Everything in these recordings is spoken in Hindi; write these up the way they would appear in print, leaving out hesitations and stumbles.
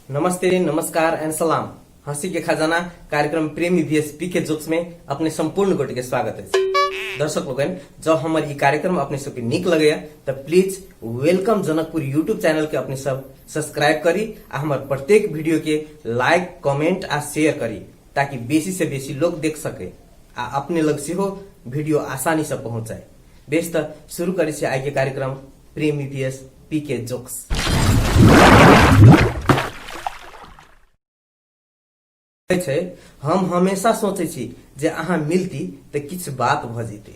नमस्ते, नमस्कार एंड सलाम। हंसी के खजाना कार्यक्रम प्रेमी वीएस पीके जोक्स में अपने संपूर्ण गोटे के स्वागत है। दर्शक लोगन, जब हमारे कार्यक्रम अपने सबके निक लगे तो please welcome Janakpur YouTube channel के अपने सब सब्सक्राइब करी आ हमारे प्रत्येक वीडियो के लाइक कमेंट आ शेयर करी ताकि बेसी से बेसी लोग देख सके आ अपने लग से हो वीडियो आसानी से पहुंच जाए। बेस तो शुरू करे से आगे कार्यक्रम प्रेमी वीएस पीके जोक्स। हम हमेशा सोचे छी जे अहाँ मिलती तो किछ बात भ जेते।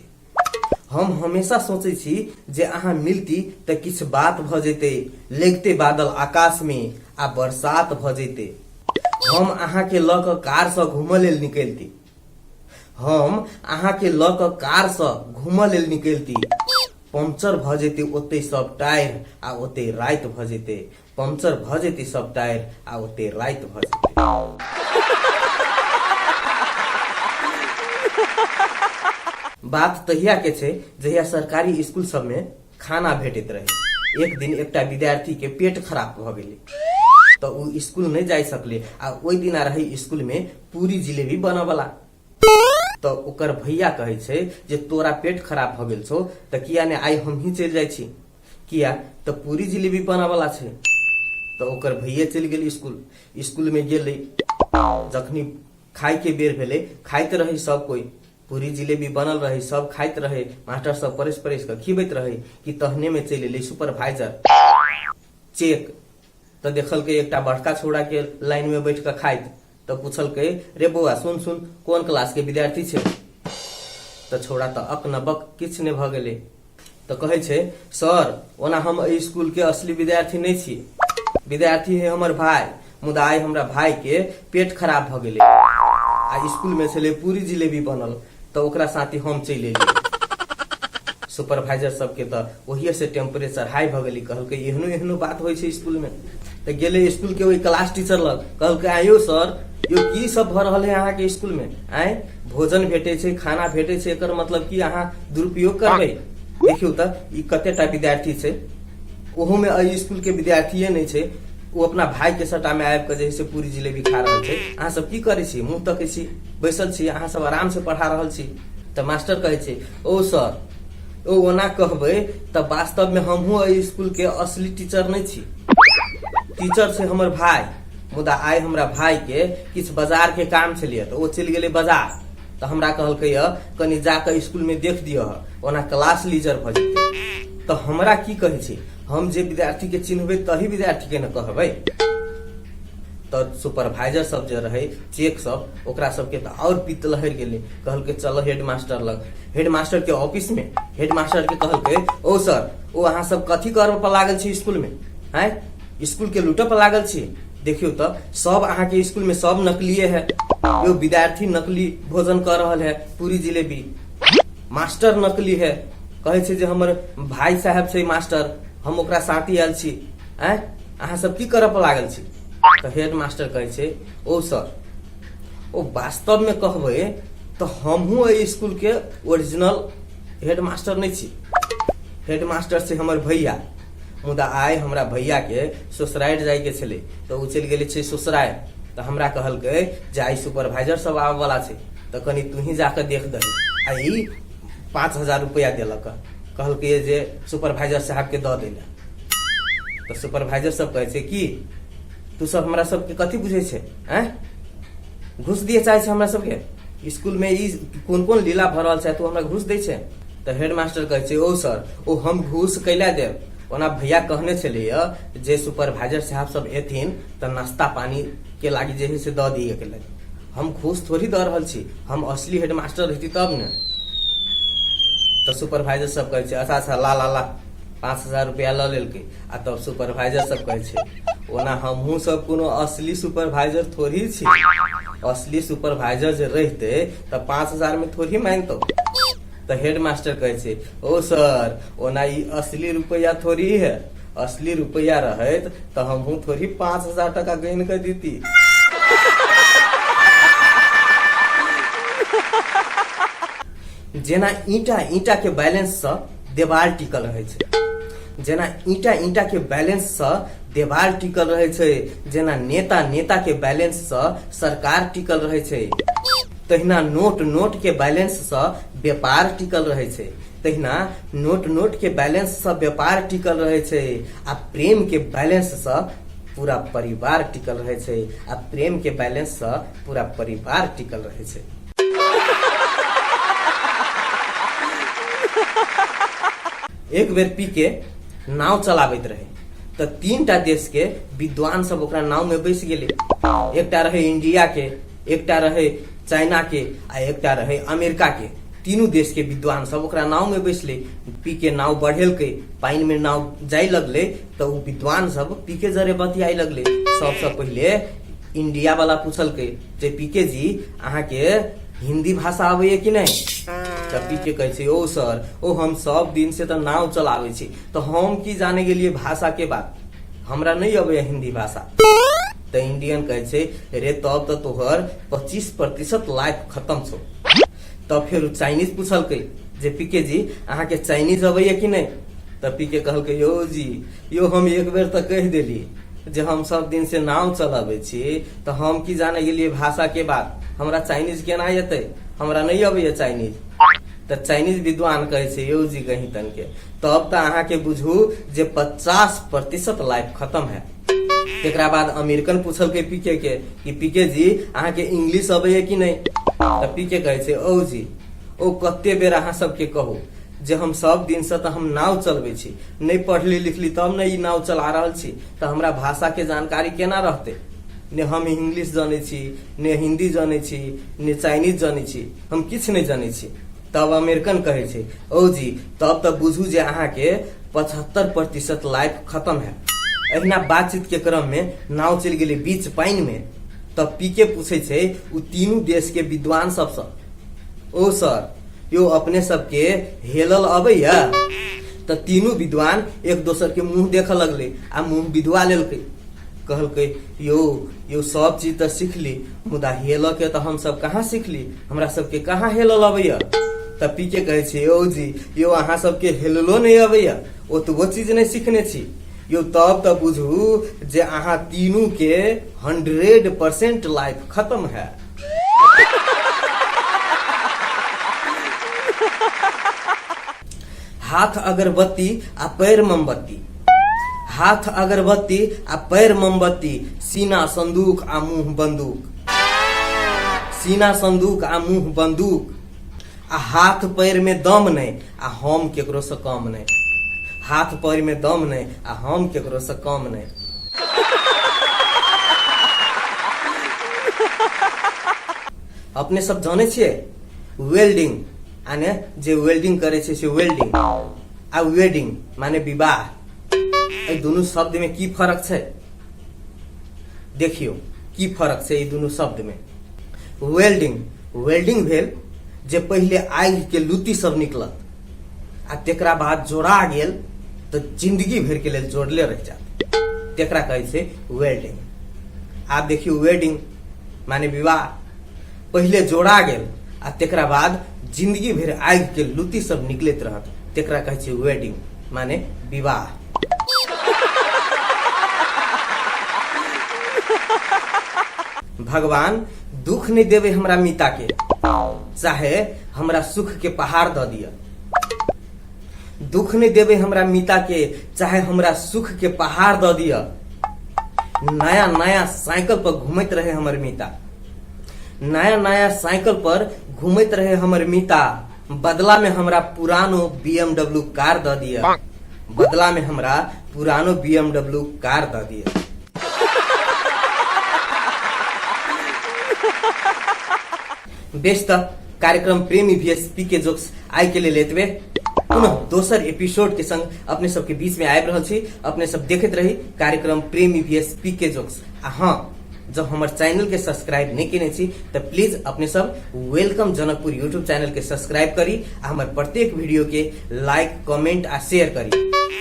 हम हमेशा सोचे छी जे अहाँ मिलती तो किछ बात भ जेते। लगते बादल आकाश में आ बरसात भ जेते। हम अहाँ के ल क कार से घूम लेल निकलती। हम अहाँ के ल क कार से घूम लेल निकलती। पंचर भ जेते ओते सब टायर आ ओते रात भ जेते। पंचर भ जेते सब टायर आ ओते रात भ जेते। बात तहिया के छे जहिया सरकारी स्कूल सब में खाना भेटत रहे। एक दिन एकटा विद्यार्थी के पेट खराब भ गेले तो उ स्कूल नहीं जाय सकले आ ओई दिन रहे स्कूल में पूरी जिलेबी बनवाला। तो ओकर भैया कहे छे जे तोरा पेट खराब भ गेल छो तो किया ने आई हम ही चल जाय छी, किया तो पूरी जिलेबी बनवाला छे। तो ओकर भैया चल गेल स्कूल। स्कूल में गेले, जखनी खाई के बेर भेले खाइत रहे सब कोई। पूरी जिलेबी बनल रहे, सब खाइत रहे। मास्टर सब परेश परेश के खिबैत रहे कि तहने में चल एले सुपरवाइजर चेक। तो देखल के एकटा बड़का छोड़ा के लाइन में बैठ के खाइत। तो पूछल के रे बौआ सुन सुन कौन क्लास के विद्यार्थी छे। तो छोड़ा तो अक न बक किछ ने भ गेले। तो कहे छे सर ओना हम एई स्कूल के असली विद्यार्थी नहीं छी। विद्यार्थी है हमर भाई, मुदा आई हमरा भाई के पेट खराब भ गेले आ स्कूल में छले पूरी जिलेबी बनल तो ओकरा साथी हम चल एलिए। सुपरवाइजर सबके तो वही से टेम्परेचर हाई भ गेली। कहल के एहनो एहनो बात होय छे स्कूल में। तो गेले स्कूल के वही क्लास टीचर लग। कहल के आयो सर यो की सब भ रहल है अहाँ के स्कूल में। आए भोजन भेटे छे, खाना भेटे छे, एकर मतलब की अहाँ दुरुपयोग करबे। देखियो त ई कतेटा विद्यार्थी छे, ओहो में एई स्कूल के विद्यार्थीए नहीं छे। वो अपना भाई के सटा में आबि के जैसे पूरी जिलेबी खा रहल छे। अहाँ सब की करे छी, मुंह तकै छी, बैसल छी, अहाँ सब आराम से पढ़ा रहल छी। तो मास्टर कहे छे ओ सर ओ ओना कहबे त वास्तव में हमहू एई स्कूल के असली टीचर नहीं छी। टीचर से हमर भाई, मुदा आइ हमरा भाई के किछ बाजार के काम छलिए तो वो चल गेले बाजार। तो हमरा कहल के कनी जाके स्कूल में देख दियो, ओना क्लास लीजर भ जेते। तो हमरा की कहे छी, हम जे विद्यार्थी के चिन्हबे तही विद्यार्थी के न कहबे। तो सुपरवाइजर सब जे रहे चेक सब ओकरा सबके तो और पित्त लहर गेले। कहल के चलो हेडमास्टर लग। हेडमास्टर के ऑफिस में हेडमास्टर के कहल के ओ सर ओ अहाँ सब कथी करब पर लागल छी स्कूल में, हैं स्कूल के लूटो पर लागल छी। देखियो तो सब अहाँ के स्कूल में सब नकलीए है। यो विद्यार्थी नकली भोजन कर रहल है पूरी जिलेबी। मास्टर नकली है, कहे छे जे हमर भाई साहब छे मास्टर, हम ओकरा साथी आयल छी। अहाँ सब की करब लागल छी। तो हेड मास्टर कहे छे ओ सर ओ वास्तव में कहबे तो हमहू एई स्कूल के ओरिजिनल हेड मास्टर नहीं छी। हेड मास्टर से हमर भैया, मुदा आय हमरा भैया के ससुराल जाय के छले तो उ चल गेले छे ससुराल। तो हमरा कहल के जे आई सुपरवाइजर सब आवे वाला छे तो कनी तू ही जाके देख दही। आई 5000 रुपया देलक। कहल के जे सुपरवाइजर साहब के द देला। तो सुपरवाइजर सब कहे छे की तू सब हमरा सब के कथी बुझे छे, हैं घुस दिए चाहे छे हमरा सब के स्कूल में ई कोन कोन लीला भ रहल छे, तू हमरा घुस दे छे। तो हेडमास्टर कहे छे ओ सर ओ हम घुस कैला देब। ओना भैया कहने छले जे सुपरवाइजर साहब सब एथिन तो नाश्ता पानी के लागी जे से द दिए के लागी। हम घुस थोड़ी द रहल छी, हम असली हेडमास्टर रहती तब ने। तो सुपरवाइजर सब कहे छे अच्छा अच्छा ला ला ला 5000 रुपया ल लेलके। आ तब सुपरवाइजर सब कहे छे ओना हमहू सब कोनो असली सुपरवाइजर थोड़ी छी। असली सुपरवाइजर जे रहते तो 5000 में थोड़ी मांगतो। तो हेडमास्टर कहे छे ओ सर ओना ई असली रुपया थोड़ी है, असली रुपया रहत तो हमहू थोड़ी 5000 टका गहन कर देती। जेना ईटा ईटा के बैलेंस से देवाल टिकल रहे छै, जेना ईटा ईटा के बैलेंस से देवाल टिकल रहे छै, जेना नेता नेता के बैलेंस से सरकार टिकल रहे छै, तहिना नोट नोट के बैलेंस से व्यापार टिकल रहे छै, तहिना नोट नोट के बैलेंस से व्यापार टिकल रहे छै, आ प्रेम के बैलेंस से पूरा परिवार टिकल रहे छै, आ प्रेम के बैलेंस से पूरा परिवार टिकल रहे छै। एक बेर पी के नाव चलाबैत रहे तो 3टा देश के विद्वान सब ओकरा नाव में बैस गेले। एकटा रहे इंडिया के, एकटा रहे चाइना के, आ एकटा रहे अमेरिका के। तीनों देश के विद्वान सब ओकरा नाव में बैसले। पी के नाव बढ़ेलकै, पानी में नाव जाय लगले तो उ विद्वान सब पी के जरे बतियाई लगले। सबसे पहले इंडिया वाला पूछलकै जे पी के जी अहाँ के हिंदी भाषा आबैये कि नहीं? तो पी के कहे छै ओ सर ओ हम सब दिन से तो नाव चलावे छी, तो हम की जाने के लिए भाषा के बात, हमरा नहीं अबैये हिंदी भाषा। तो इंडियन कहे छै रे तब तो तोहर 25% लाइफ खत्म छो। तो फिर चाइनीज पूछलकै जे पी के जी अहाँ के चाइनीज अबैये कि नहीं? तो पी के कहलकै यो जी यो हम एक बेर तो कह देली जे हम सब दिन से नाव चलावे छी, तो हम की जाने के लिए भाषा के बात, हमरा चाइनीज केना एतै, हमरा नहीं अबैये चाइनीज। तो चाइनीज विद्वान कहे छै यो जी कहीं तन के तब तो अहाँ के बुझू जे 50% लाइफ खत्म है। एकरा बाद अमेरिकन पूछलकै पीके के कि पीके जी अहाँ के इंग्लिश अबैये कि नहीं? तो पीके कहे छै ओ जी ओ कते बेर अहाँ सबके कहू जे हम सब दिन से तो हम नाव चलबे छी, नहीं पढ़ली लिखली तब ने ई नाव चला रहल छी, तो हमरा भाषा के जानकारी केना रहते? ने हम इंग्लिश जाने छी, ने हिंदी जाने छी, ने चाइनीज जाने छी, हम किछ नहीं जाने छी। तब अमेरिकन कहे छै ओ जी तब तो बुझू जे अहाँ के 75% लाइफ खत्म है। अहिना बातचीत के क्रम में नाव चल गेले बीच पानी में। तब पीके पूछे छै उ तीनों देश के विद्वान सबसे ओ सर यो अपने सबके हेलल अबैया? तो तीनों विद्वान एक दोसर के मुंह देखे लगले आ मुंह विधवा लेलकै। कहलकै यो सब चीज तो सीखली मुदा हेल के तो हम सब कहाँ सीखली, हमरा सबके कहाँ हेलल अबैया? तब पीके कहे छै ओ जी यो अहाँ सबके हेललो नहीं अबैया, ओ तो वो चीज नहीं सीखने छी, यो तब तो बुझू जे अहाँ तीनों के 100% लाइफ खत्म है। हाथ अगरबत्ती आ पैर मोमबत्ती, हाथ अगरबत्ती आ पैर मोमबत्ती, सीना संदूक आ मुंह बंदूक, सीना संदूक आ मुंह बंदूक, आ हाथ पैर में दम नहीं आ हम केकरो से कम नहीं, हाथ पैर में दम नहीं आ हम केकरो से कम नहीं। अपने सब जाने छिए वेल्डिंग आने जे वेल्डिंग करे छे से वेल्डिंग आ वेडिंग माने विवाह, ए दोनों शब्द में की फर्क छे? देखियो की फर्क छे ई दोनों शब्द में। वेल्डिंग वेल्डिंग भेल जे पहले आगि के लुती सब निकलत आ तेकरा बाद जोड़ा गेल तो जिंदगी भर के लिए जोड़ले रह जात, तेकरा कहे छे वेल्डिंग। आप देखियो वेडिंग माने विवाह, पहले जोड़ा गेल आ तेकरा बाद जिंदगी भर आगि के लुती सब निकलत रहत, तेकरा कहे छे वेडिंग माने विवाह। भगवान दुख नहीं देवे हमरा मीता के, चाहे हमरा सुख के पहाड़ द दिया। दुख नहीं देवे हमरा मीता के, चाहे हमरा सुख के पहाड़ द दिया। नया नया साइकिल पर घूमत रहे हमर मीता, नया नया साइकिल पर घूमत रहे हमर मीता, बदला में हमरा पुरानो BMW कार द दिया, बदला में हमरा पुरानो BMW कार द दिया। बेस्ट कार्यक्रम प्रेमी VSP के जोक्स आइ के लेल एतबे। पुनः दोसर एपिसोड के संग अपने सबके बीच में आबि रहल छी। अपने सब देखते रही कार्यक्रम प्रेमी VSP के जोक्स। आ हाँ, जब हमार चैनल के सब्सक्राइब नहीं किने छी तो प्लीज अपने सब वेलकम जनकपुर यूट्यूब चैनल के सब्सक्राइब करी, हमारे प्रत्येक वीडियो के लाइक कमेंट आ शेयर करी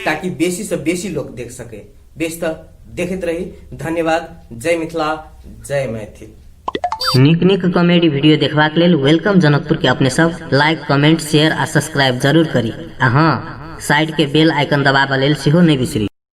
ताकि बेसी से बेसी लोग देख सके। बेस्ट देखते रही। धन्यवाद। जय मिथिला, जय मैथिल। नीक नीक कॉमेडी वीडियो देखबाक लेल वेलकम जनकपुर के अपने सब लाइक कमेंट शेयर आ सब्सक्राइब जरूर करी। हाँ, साइड के बेल आइकन दबाबा लेल सेहो नहीं बिसरी।